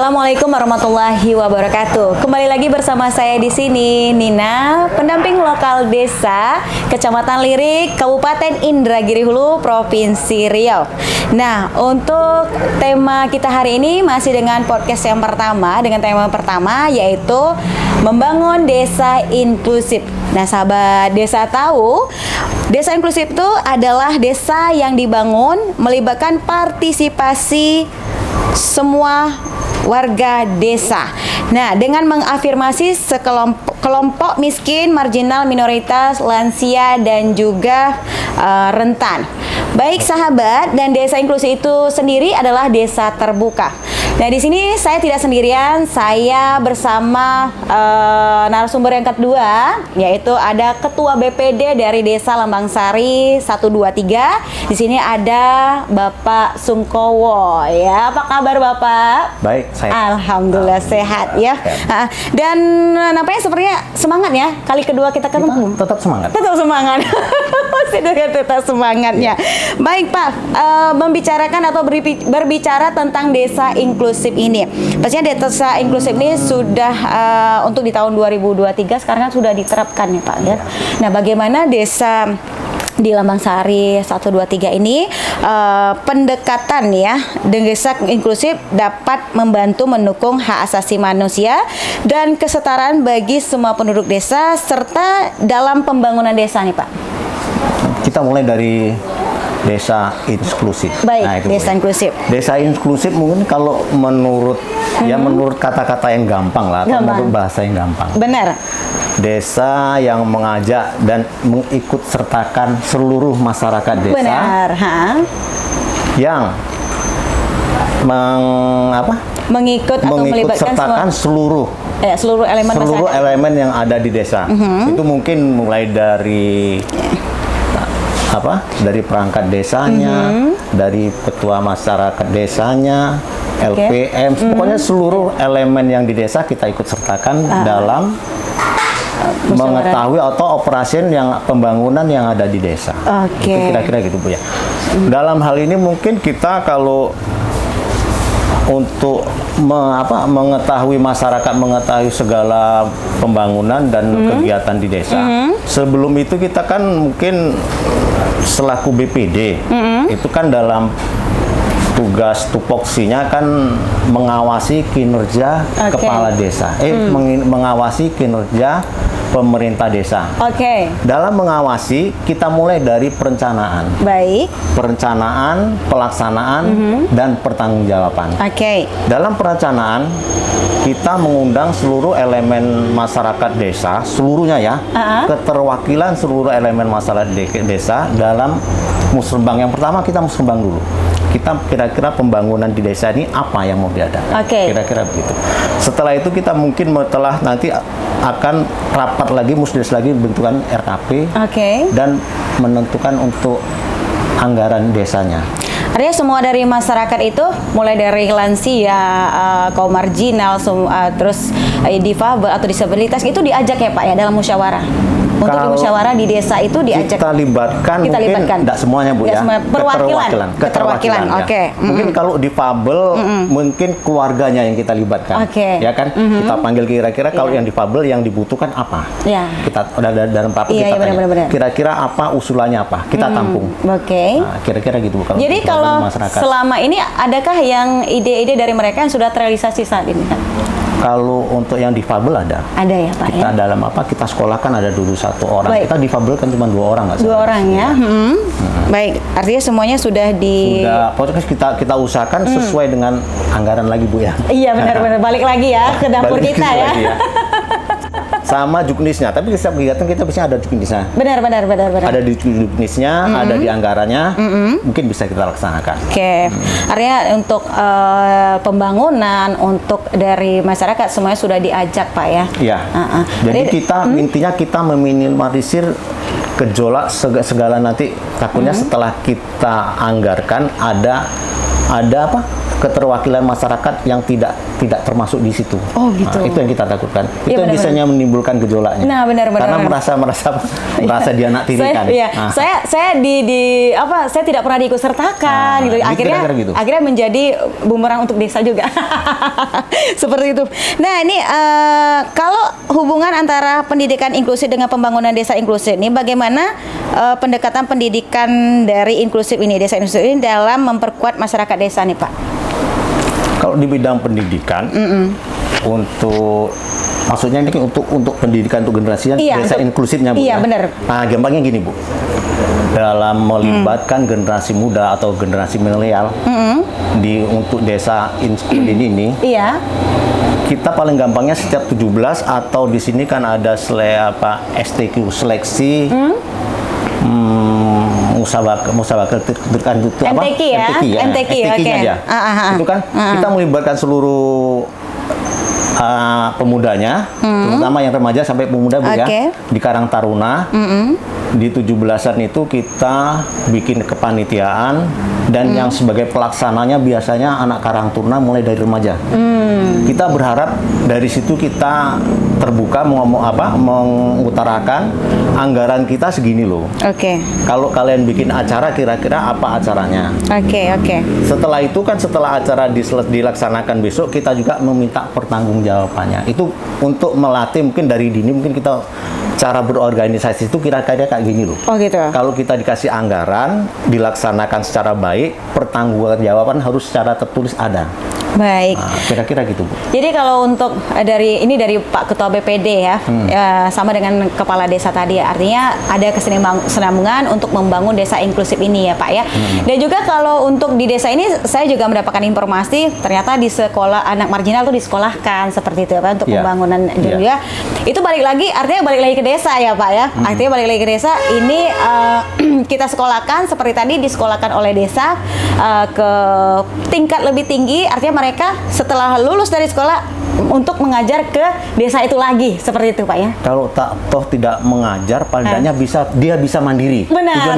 Assalamualaikum warahmatullahi wabarakatuh. Kembali lagi bersama saya di sini, Nina, pendamping lokal desa Kecamatan Lirik, Kabupaten Indragiri Hulu, Provinsi Riau. Nah, untuk tema kita hari ini masih dengan podcast yang pertama, dengan tema pertama yaitu membangun desa inklusif. Nah, sahabat desa tahu, desa inklusif itu adalah desa yang dibangun melibatkan partisipasi semua warga desa. Nah, dengan mengafirmasi kelompok miskin, marginal, minoritas, lansia, dan juga rentan. Baik sahabat, dan desa inklusif itu sendiri adalah desa terbuka. Nah, di sini saya tidak sendirian, saya bersama narasumber yang kedua, yaitu ada Ketua BPD dari Desa Lambang Sari 123. Di sini ada Bapak Sungkowo, ya. Apa kabar Bapak? Baik, saya. Alhamdulillah sehat ya. Dan nampaknya sepertinya semangat ya. Kali kedua kita ketemu. Tetap semangat. Tetap semangat. Masih dengan tetap semangatnya. Baik Pak, membicarakan atau berbicara tentang desa inklusif ini. Pastinya desa inklusif ini sudah untuk di tahun 2023 sekarang kan sudah diterapkan ya Pak ya. Nah, bagaimana desa di Lambang Sari 123 ini pendekatan ya desa inklusif dapat membantu mendukung hak asasi manusia dan kesetaraan bagi semua penduduk desa serta dalam pembangunan desa nih Pak. Kita mulai dari desa inklusif. Baik, nah, desa inklusif. Desa inklusif mungkin kalau menurut ya menurut kata-kata yang gampang lah, atau menurut bahasa yang gampang. Benar. Desa yang mengajak dan mengikut sertakan seluruh masyarakat desa. Benar, yang mengikut atau melibatkan sertakan seluruh elemen yang ada di desa. Itu mungkin mulai dari dari perangkat desanya, dari ketua masyarakat desanya, LPM, pokoknya seluruh elemen yang di desa kita ikut sertakan dalam mengetahui atau operasi yang pembangunan yang ada di desa. Itu kira-kira gitu Bu ya. Dalam hal ini mungkin kita kalau untuk mengetahui masyarakat, mengetahui segala pembangunan dan kegiatan di desa. Sebelum itu kita kan mungkin selaku BPD itu kan dalam tugas tupoksinya kan mengawasi kinerja kepala desa, mengawasi kinerja pemerintah desa. Dalam mengawasi kita mulai dari perencanaan. Baik. Perencanaan, pelaksanaan, dan pertanggungjawaban. Dalam perencanaan kita mengundang seluruh elemen masyarakat desa, seluruhnya ya, keterwakilan seluruh elemen masyarakat desa dalam musrembang. Yang pertama kita musrembang dulu. Kita kira-kira pembangunan di desa ini apa yang mau diadakan. Kira-kira begitu. Setelah itu kita mungkin telah nanti akan rapat lagi, musdes lagi bentukan RKP dan menentukan untuk anggaran desanya. Artinya semua dari masyarakat itu, mulai dari lansia, kaum marginal, terus difabel atau disabilitas itu diajak ya Pak ya dalam musyawarah. Untuk di musyawarah di desa itu diajak. Kita libatkan. Mungkin tidak semuanya Bu ya. Keterwakilan. Ya. Mungkin kalau difabel mungkin keluarganya yang kita libatkan. Ya kan? Kita panggil kira-kira kalau yang difabel yang dibutuhkan apa? Kita dalam rapat kita tanya. Kira-kira apa usulannya apa? Kita tampung. Nah, kira-kira gitu Bu. Jadi kalau selama ini adakah yang ide-ide dari mereka yang sudah terrealisasi saat ini? Kalau untuk yang difabel ada. Ada ya Pak kita ya? Dalam kita sekolahkan ada dulu 1 orang. Baik. Kita difabel kan cuma 2 orang nggak? 2 orang ya. Baik, artinya semuanya sudah pokoknya kita usahakan sesuai dengan anggaran lagi Bu ya. Iya benar-benar, balik lagi ya ke dapur kita ya. Sama juknisnya, tapi setiap kegiatan kita biasanya ada juknisnya. Benar. Ada di juknisnya, ada di anggarannya, mungkin bisa kita laksanakan. Artinya untuk pembangunan, untuk dari masyarakat semuanya sudah diajak Pak ya. Iya. Jadi kita intinya kita meminimalisir gejolak segala nanti takutnya setelah kita anggarkan ada ada keterwakilan masyarakat yang tidak termasuk di situ. Oh gitu. Itu yang kita takutkan. Ya, itu yang biasanya menimbulkan gejolaknya. Nah, benar. Karena merasa dianaktirikan. Saya saya tidak pernah diikut sertakan gitu. Akhirnya menjadi bumerang untuk desa juga. Seperti itu. Nah, ini kalau hubungan antara pendidikan inklusif dengan pembangunan desa inklusif ini, bagaimana pendekatan pendidikan dari inklusif ini, desa inklusif ini dalam memperkuat masyarakat desa nih, Pak? Kalau di bidang pendidikan, maksudnya ini untuk pendidikan untuk generasi yang desa inklusifnya, Bu. Iya, benar. Nah, gampangnya gini, Bu. Dalam melibatkan generasi muda atau generasi milenial untuk desa inklusif ini, kita paling gampangnya setiap 17 atau di sini kan ada STQ seleksi. Musabakah MTQ ya? MTQ aja. Itu kan kita melibatkan seluruh pemudanya, terutama yang remaja sampai pemuda, Bu, ya, di Karang Taruna. Di 17-an itu kita bikin kepanitiaan dan yang sebagai pelaksananya biasanya anak Karang Taruna mulai dari remaja. Kita berharap dari situ kita terbuka mengutarakan anggaran kita segini loh. Kalau kalian bikin acara kira-kira apa acaranya? Setelah itu kan setelah acara dilaksanakan besok kita juga meminta pertanggungjawabannya. Itu untuk melatih mungkin dari dini mungkin kita cara berorganisasi itu kira-kira kayak gini loh. Kalau kita dikasih anggaran dilaksanakan secara baik, pertanggungjawaban harus secara tertulis ada. Baik. Nah, kira-kira gitu, Bu. Jadi kalau untuk dari Pak Ketua BPD ya, sama dengan Kepala Desa tadi, artinya ada kesinambungan untuk membangun desa inklusif ini ya, Pak ya. Dan juga kalau untuk di desa ini, saya juga mendapatkan informasi ternyata di sekolah anak marginal tuh disekolahkan seperti itu ya, Pak, untuk pembangunan juga. Itu artinya balik lagi ke desa ya, Pak ya. Artinya balik lagi ke desa. Ini kita sekolahkan seperti tadi disekolahkan oleh desa ke tingkat lebih tinggi, artinya mereka setelah lulus dari sekolah untuk mengajar ke desa itu lagi, seperti itu, Pak ya. Kalau tidak mengajar, palingnya dia bisa mandiri. Benar.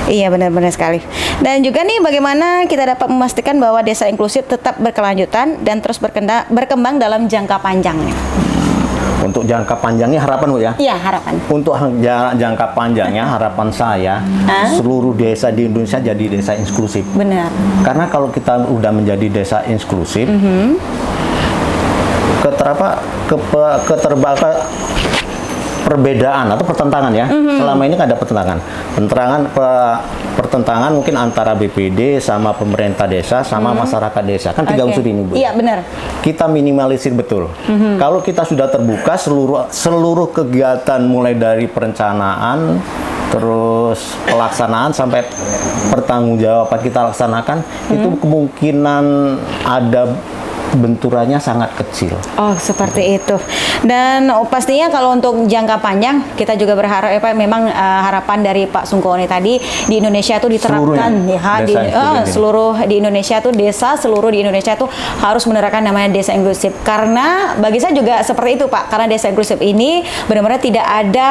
Iya, benar sekali. Dan juga nih bagaimana kita dapat memastikan bahwa desa inklusif tetap berkelanjutan dan terus berkembang dalam jangka panjangnya. Untuk jangka panjangnya harapan, Bu, ya? Iya, harapan. Untuk jangka panjangnya harapan saya seluruh desa di Indonesia jadi desa inklusif. Benar. Karena kalau kita udah menjadi desa inklusif, perbedaan atau pertentangan ya. Selama ini kan ada pertentangan mungkin antara BPD sama pemerintah desa sama masyarakat desa. Kan 3 unsur ini, Bu. Iya, benar. Kita minimalisir betul. Kalau kita sudah terbuka seluruh kegiatan mulai dari perencanaan terus pelaksanaan sampai pertanggungjawaban kita laksanakan, itu kemungkinan ada benturannya sangat kecil. Oh, seperti itu. Dan pastinya kalau untuk jangka panjang kita juga berharap memang harapan dari Pak Sungkowoni tadi di Indonesia itu diterapkan seluruh di Indonesia tuh seluruh di Indonesia tuh harus menerapkan namanya desa inklusif. Karena bagi saya juga seperti itu, Pak. Karena desa inklusif ini benar-benar tidak ada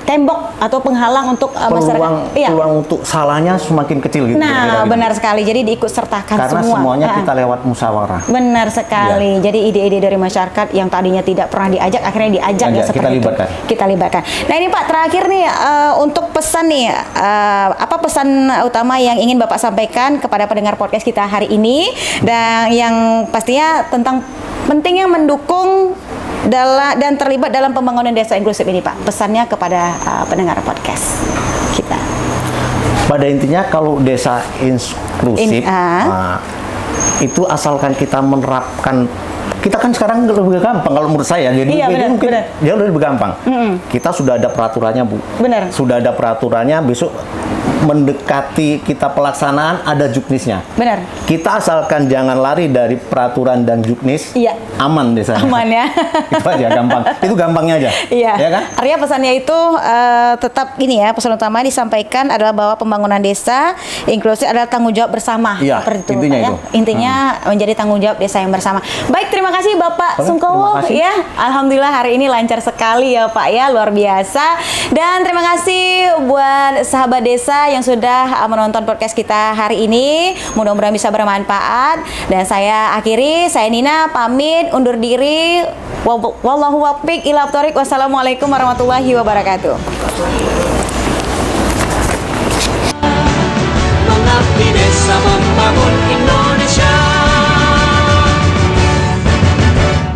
tembok atau penghalang untuk masyarakat. Peluang untuk salahnya semakin kecil gitu. Nah, benar sekali. Jadi diikut sertakan semua. Karena semuanya kita lewat musyawarah. Benar sekali. Jadi ide-ide dari masyarakat yang tadinya tidak pernah diajak akhirnya diajak ya, seperti itu. Kita libatkan. Nah, ini Pak terakhir nih untuk pesan nih apa pesan utama yang ingin Bapak sampaikan kepada pendengar podcast kita hari ini dan yang pastinya tentang pentingnya mendukung dan terlibat dalam pembangunan desa inklusif ini, Pak. Pesannya kepada pendengar podcast kita. Pada intinya kalau desa inklusif itu asalkan kita menerapkan, kita kan sekarang lebih gampang kalau menurut saya. Jadi mungkin dia lebih gampang. Kita sudah ada peraturannya, Bu. Benar. Sudah ada peraturannya. Besok mendekati kita pelaksanaan ada juknisnya. Benar. Kita asalkan jangan lari dari peraturan dan juknis. Iya. Aman desa. Aman ya. Itu aja gampang. Itu gampangnya aja. Iya. Ya kan? Artinya pesannya itu tetap ini ya, pesan utama disampaikan adalah bahwa pembangunan desa inklusif adalah tanggung jawab bersama. Iya. Seperti itu, Intinya Pak, itu. Ya. Intinya menjadi tanggung jawab desa yang bersama. Baik, terima kasih Bapak Sungkowo ya. Alhamdulillah hari ini lancar sekali ya, Pak ya, luar biasa. Dan terima kasih buat sahabat desa yang sudah menonton podcast kita hari ini. Mudah-mudahan bisa bermanfaat. Dan saya akhiri, saya Nina pamit undur diri. Wallahu waqfiq ila thoriq. Wassalamualaikum warahmatullahi wabarakatuh.